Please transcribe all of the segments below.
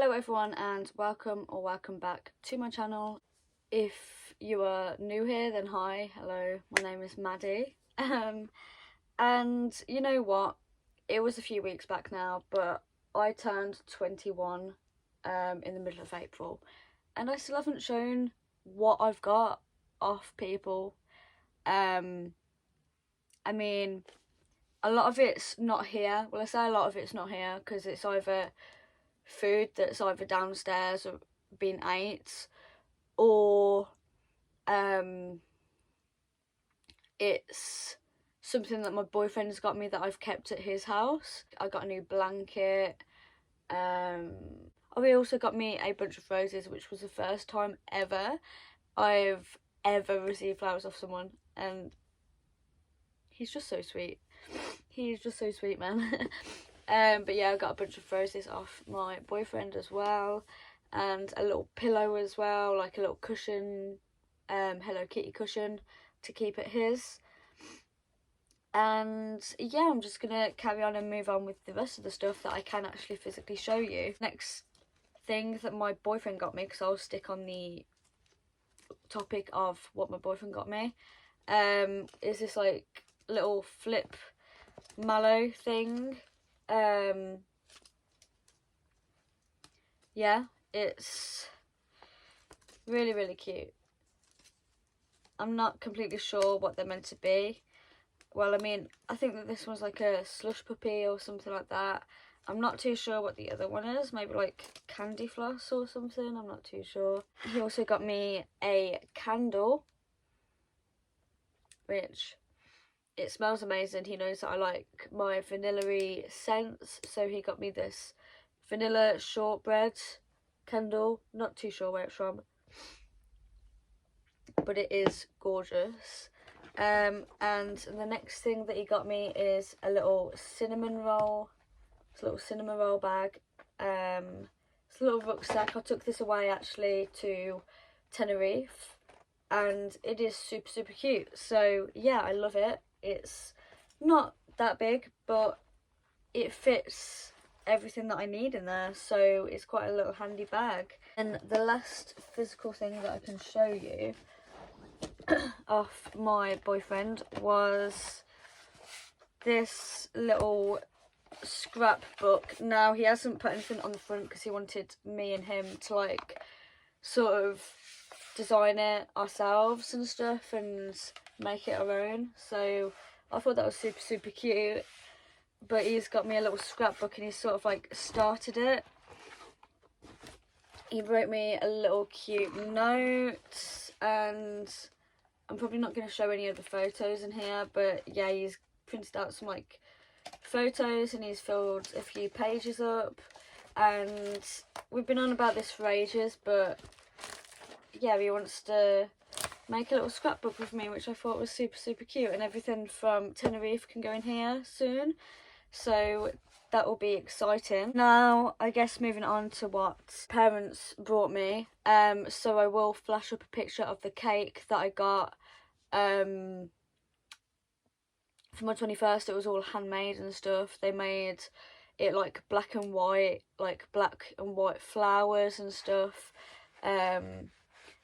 Hello everyone and welcome back to my channel. If you are new here, then hi, hello, my name is Maddie. And you know what, it was a few weeks back now, but I turned 21 in the middle of April, and I still haven't shown what I've got off people. I mean, a lot of it's not here. Well, I say a lot of it's not here because it's either food that's either downstairs or been ate, or it's something that my boyfriend's got me that I've kept at his house. I got a new blanket. Oh, he also got me a bunch of roses, which was the first time ever I've ever received flowers off someone, and he's just so sweet. He's just so sweet, man. But yeah, I got a bunch of roses off my boyfriend as well, and a little pillow as well, like a little cushion, Hello Kitty cushion to keep at his. And yeah, I'm just gonna carry on and move on with the rest of the stuff that I can actually physically show you. Next thing that my boyfriend got me, because I'll stick on the topic of what my boyfriend got me, is this like little flip mallow thing. Yeah, it's really cute. I'm not completely sure what they're meant to be. Well, I mean, I think that this one's like a slush puppy or something like that. I'm not too sure what the other one is. Maybe like candy floss or something. I'm not too sure. He also got me a candle, which it smells amazing. He knows that I like my vanilla-y scents, so he got me this vanilla shortbread candle. Not too sure where it's from, but it is gorgeous. And the next thing that he got me is a little cinnamon roll. It's a little cinnamon roll bag. It's a little rucksack. I took this away actually to Tenerife, and it is super cute. So yeah, I love it. It's not that big, but it fits everything that I need in there, so it's quite a little handy bag. And the last physical thing that I can show you off my boyfriend was this little scrapbook. Now, he hasn't put anything on the front because he wanted me and him to like sort of design it ourselves and stuff and make it our own, so I thought that was super cute. But he's got me a little scrapbook and he's sort of like started it. He wrote me a little cute note, and I'm probably not going to show any of the photos in here, but yeah, he's printed out some like photos and he's filled a few pages up, and we've been on about this for ages, but yeah, he wants to make a little scrapbook with me, which I thought was super cute, and everything from Tenerife can go in here soon, so that will be exciting. Now, I guess moving on to what parents brought me, so I will flash up a picture of the cake that I got for my 21st. It was all handmade and stuff. They made it like black and white flowers and stuff.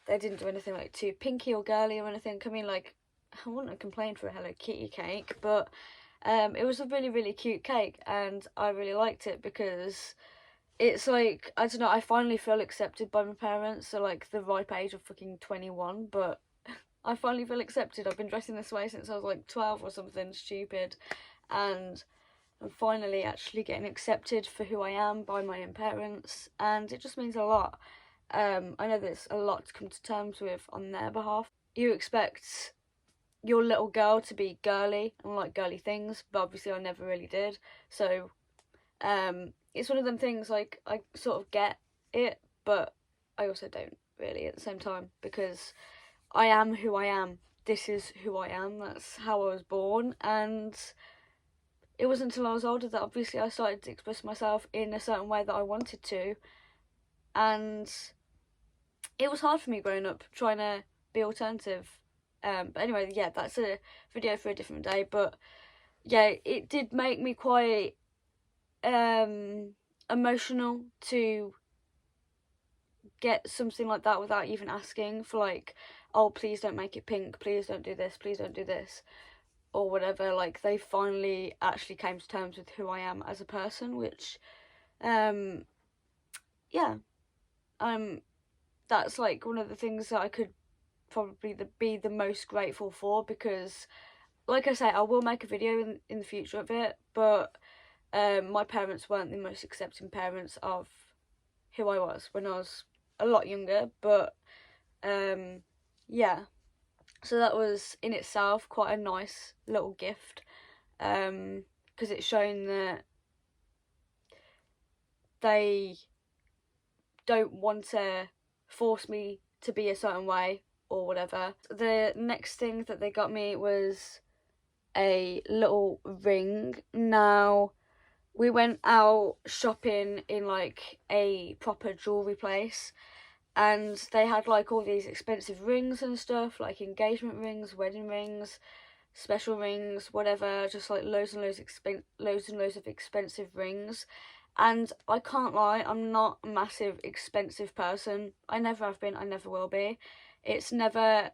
They didn't do anything like too pinky or girly or anything. I mean, like, I wouldn't complain for a Hello Kitty cake, but it was a really cute cake, and I really liked it because it's like, I don't know, I finally feel accepted by my parents. So like the ripe age of fucking 21, but I finally feel accepted. I've been dressing this way since I was like 12 or something stupid, and I'm finally actually getting accepted for who I am by my own parents, and it just means a lot. I know there's a lot to come to terms with on their behalf. You expect your little girl to be girly and like girly things, but obviously I never really did. So it's one of them things, like, I sort of get it, but I also don't really at the same time, because I am who I am. This is who I am. That's how I was born, and it wasn't until I was older that obviously I started to express myself in a certain way that I wanted to, and it was hard for me growing up trying to be alternative. But anyway, yeah, that's a video for a different day. But yeah, it did make me quite emotional to get something like that without even asking for, like, oh, please don't make it pink, please don't do this, please don't do this, or whatever. Like, they finally actually came to terms with who I am as a person, which, yeah, that's like one of the things that I could probably be the most grateful for, because, like I say, I will make a video in the future of it, but my parents weren't the most accepting parents of who I was when I was a lot younger, but yeah, so that was in itself quite a nice little gift, because it's shown that they don't want to force me to be a certain way or whatever. The next thing that they got me was a little ring. Now, we went out shopping in like a proper jewellery place, and they had like all these expensive rings and stuff, like engagement rings, wedding rings, special rings, whatever, just like loads and loads of expensive rings. And I can't lie, I'm not a massive expensive person. I never have been, I never will be. It's never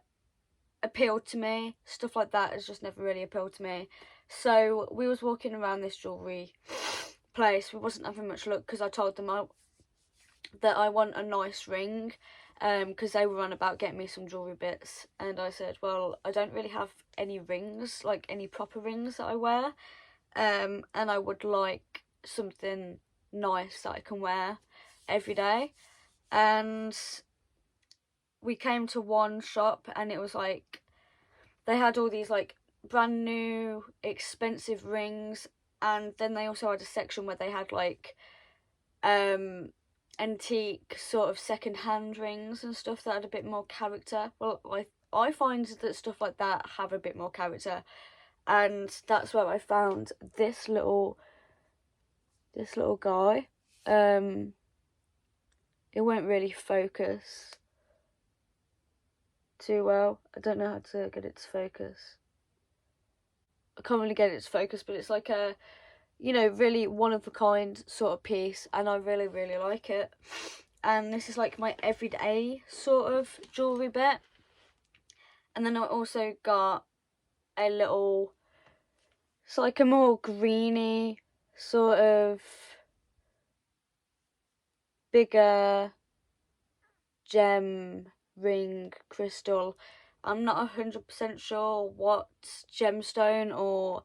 appealed to me. Stuff like that has just never really appealed to me. So we was walking around this jewellery place. We wasn't having much luck, because I told them that I want a nice ring, because they were on about getting me some jewellery bits, and I said, well, I don't really have any rings, like any proper rings that I wear, and I would like something nice that I can wear every day. And we came to one shop, and it was like, they had all these like brand new expensive rings, and then they also had a section where they had like antique sort of second-hand rings and stuff that had a bit more character. Well, I find that stuff like that have a bit more character, and that's where I found this little guy. It won't really focus too well. I don't know how to get it to focus. I can't really get it to focus, but it's like a, you know, really one of a kind sort of piece, and I really, really like it. And this is like my everyday sort of jewellery bit. And then I also got a little, it's like a more greeny sort of bigger gem ring crystal. I'm not 100% sure what gemstone or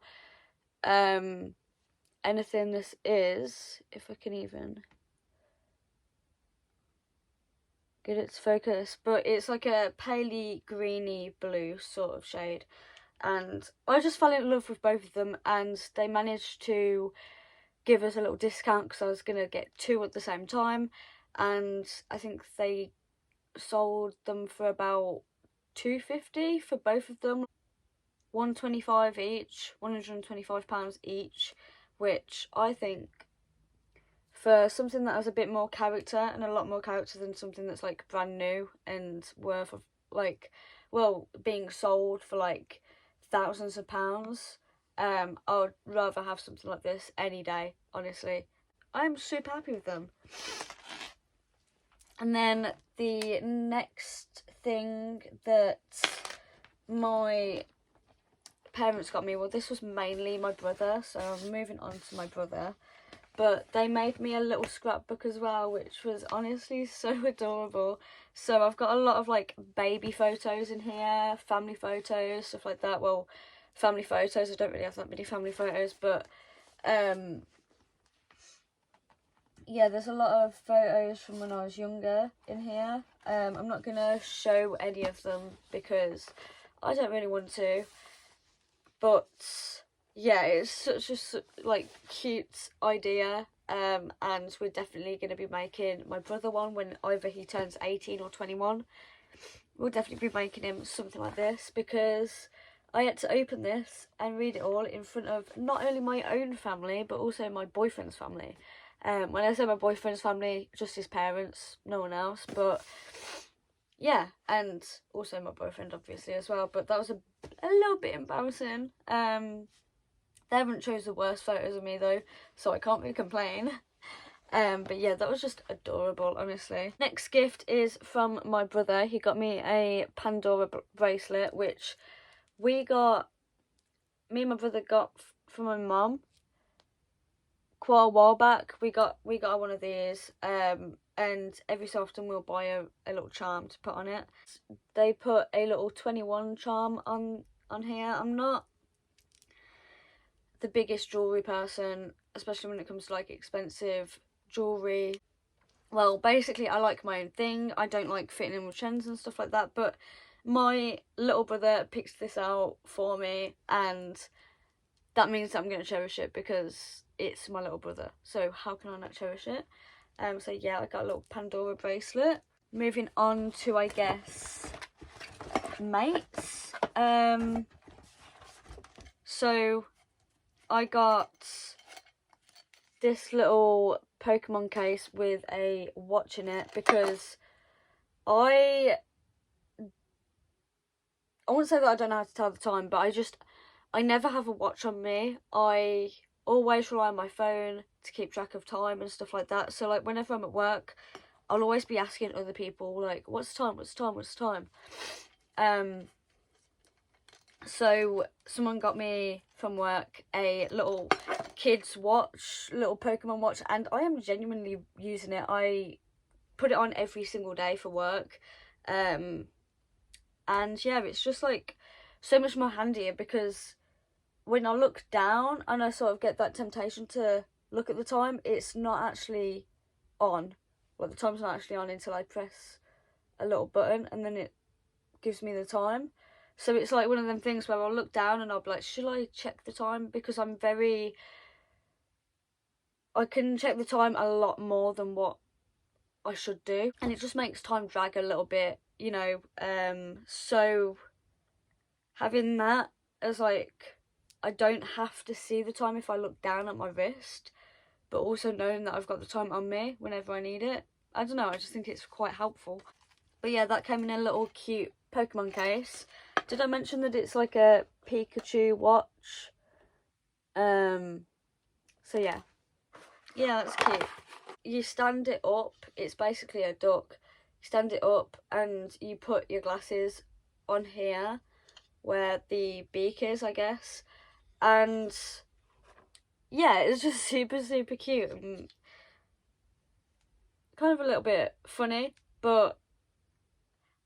anything this is, if I can even get it to focus, but it's like a paley greeny blue sort of shade, and I just fell in love with both of them, and they managed to give us a little discount because I was going to get two at the same time, and I think they sold them for about £250 for both of them, £125 each, £125 each, which I think, for something that has a bit more character, and a lot more character than something that's like brand new and worth of like, well, being sold for like thousands of pounds, I would rather have something like this any day, honestly. I'm super happy with them. And then the next thing that my parents got me, well, this was mainly my brother, so I'm moving on to my brother. But they made me a little scrapbook as well, which was honestly so adorable. So I've got a lot of like baby photos in here, family photos, stuff like that. Well, family photos, I don't really have that many family photos, but yeah, there's a lot of photos from when I was younger in here. I'm not going to show any of them because I don't really want to, but yeah, it's such a like cute idea, and we're definitely going to be making my brother one when either he turns 18 or 21. We'll definitely be making him something like this, because I had to open this and read it all in front of not only my own family but also my boyfriend's family. When I say my boyfriend's family, just his parents, no one else, but yeah, and also my boyfriend obviously as well, but that was a little bit embarrassing. They haven't chose the worst photos of me though, so I can't really complain. But yeah, that was just adorable, honestly. Next gift is from my brother. He got me a Pandora bracelet, which me and my brother got from my mum quite a while back. We got one of these, and every so often we'll buy a little charm to put on it. They put a little 21 charm on here. I'm not the biggest jewellery person, especially when it comes to like expensive jewellery. Well, basically I like my own thing. I don't like fitting in with trends and stuff like that, but my little brother picked this out for me, and that means that I'm going to cherish it because it's my little brother. So how can I not cherish it? So yeah, I got a little Pandora bracelet. Moving on to, I guess, mates. So I got this little Pokemon case with a watch in it because I wouldn't say that I don't know how to tell the time, but I never have a watch on me. I always rely on my phone to keep track of time and stuff like that. So like whenever I'm at work, I'll always be asking other people like, what's the time, what's the time, what's the time? So someone got me from work a little kids watch, little Pokemon watch, and I am genuinely using it. I put it on every single day for work. And yeah, it's just like so much more handier because when I look down and I sort of get that temptation to look at the time, it's not actually on. Well, the time's not actually on until I press a little button and then it gives me the time. So it's like one of them things where I'll look down and I'll be like, should I check the time? Because I can check the time a lot more than what I should do. And it just makes time drag a little bit, you know. So having that as like, I don't have to see the time if I look down at my wrist, but also knowing that I've got the time on me whenever I need it. I don't know, I just think it's quite helpful. But yeah, that came in a little cute Pokemon case. Did I mention that it's like a Pikachu watch? So yeah. Yeah, that's cute. You stand it up, it's basically a duck. You stand it up and you put your glasses on here where the beak is, I guess. And yeah, it's just super, super cute and kind of a little bit funny, but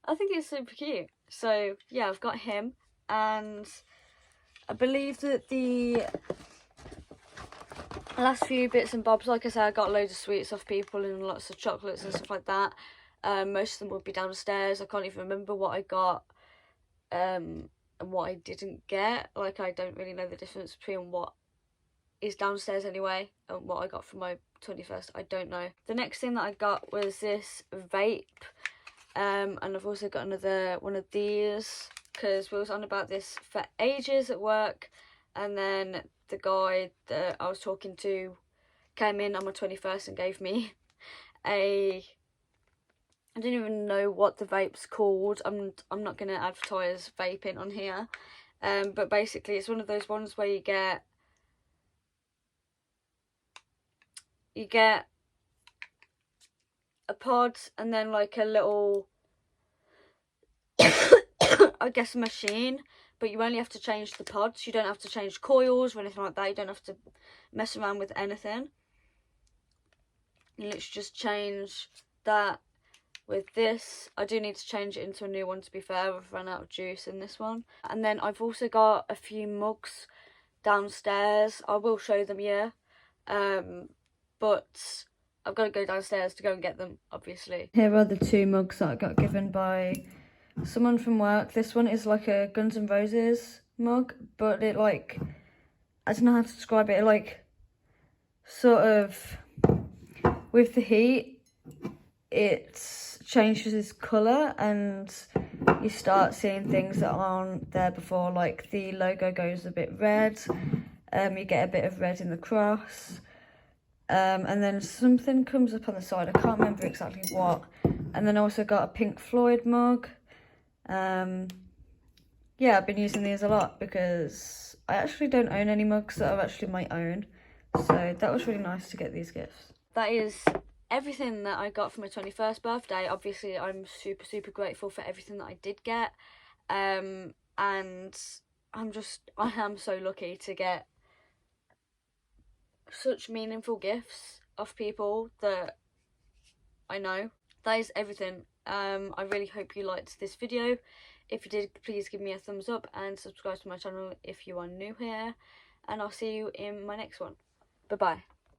I think it's super cute. So yeah, I've got him, and I believe that the last few bits and bobs, like I said, I got loads of sweets off people and lots of chocolates and stuff like that. Most of them would be downstairs. I can't even remember what I got and what I didn't get. Like, I don't really know the difference between what is downstairs anyway and what I got for my 21st. I don't know. The next thing that I got was this vape, and I've also got another one of these because we was on about this for ages at work, and then the guy that I was talking to came in on my 21st and gave me I don't even know what the vape's called. I'm not going to advertise vaping on here, but basically it's one of those ones where you get a pod and then like a little I guess a machine, but you only have to change the pods. You don't have to change coils or anything like that. You don't have to mess around with anything. You literally just change that. With this, I do need to change it into a new one, to be fair. I've run out of juice in this one. And then I've also got a few mugs downstairs. I will show them, yeah. But I've got to go downstairs to go and get them, obviously. Here are the two mugs that I got given by someone from work. This one is like a Guns N' Roses mug, but it like, I don't know how to describe it. It like, sort of, with the heat, it changes its colour and you start seeing things that aren't there before, like the logo goes a bit red, you get a bit of red in the cross, and then something comes up on the side, I can't remember exactly what, and then I also got a Pink Floyd mug. Yeah, I've been using these a lot because I actually don't own any mugs that are actually my own, so that was really nice to get these gifts. that is everything that I got for my 21st birthday. Obviously, I'm super, super grateful for everything that I did get. And I am so lucky to get such meaningful gifts of people that I know. That is everything. I really hope you liked this video. If you did, please give me a thumbs up and subscribe to my channel if you are new here. And I'll see you in my next one. Bye bye.